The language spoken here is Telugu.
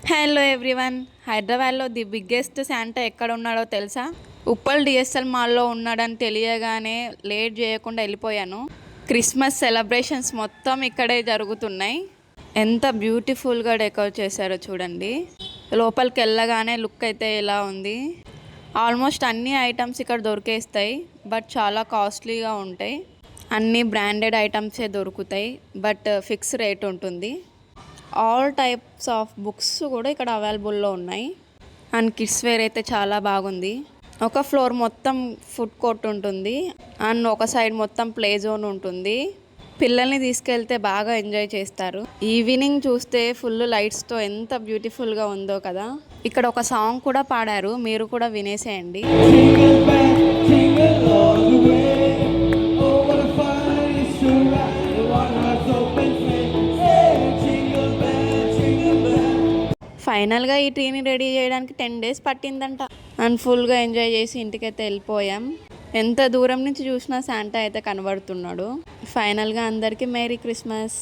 Hello everyone. హైదరాబాద్లో ది బిగ్గెస్ట్ శాంటా ఎక్కడ ఉన్నాడో తెలుసా? ఉప్పల్ డిఎస్ఎల్ మాల్లో ఉన్నాడని తెలియగానే లేట్ చేయకుండా వెళ్ళిపోయాను. క్రిస్మస్ సెలబ్రేషన్స్ మొత్తం ఇక్కడే జరుగుతున్నాయి. ఎంత బ్యూటిఫుల్గా డెకోర్ చేశారో చూడండి. లోపలికి వెళ్ళగానే లుక్ అయితే ఇలా ఉంది. ఆల్మోస్ట్ అన్ని ఐటమ్స్ ఇక్కడ దొరికేస్తాయి, బట్ చాలా కాస్ట్లీగా ఉంటాయి. అన్ని బ్రాండెడ్ ఐటమ్సే దొరుకుతాయి, బట్ ఫిక్స్ రేట్ ఉంటుంది. ఆల్ టైప్స్ ఆఫ్ బుక్స్ కూడా ఇక్కడ అవైలబుల్లో ఉన్నాయి. అండ్ కిడ్స్ వేర్ అయితే చాలా బాగుంది. ఒక ఫ్లోర్ మొత్తం ఫుడ్ కోర్ట్ ఉంటుంది, అండ్ ఒక సైడ్ మొత్తం ప్లే జోన్ ఉంటుంది. పిల్లల్ని తీసుకెళ్తే బాగా ఎంజాయ్ చేస్తారు. ఈవినింగ్ చూస్తే ఫుల్ లైట్స్తో ఎంత బ్యూటిఫుల్గా ఉందో కదా. ఇక్కడ ఒక సాంగ్ కూడా పాడారు, మీరు కూడా వినేసేయండి. ఫైనల్గా ఈ ట్రీని రెడీ చేయడానికి 10 days పట్టిందంట. అండ్ ఫుల్గా ఎంజాయ్ చేసి ఇంటికైతే వెళ్ళిపోయాం. ఎంత దూరం నుంచి చూసినా శాంటా అయితే కనబడుతున్నాడు. ఫైనల్గా అందరికీ మేరీ క్రిస్మస్.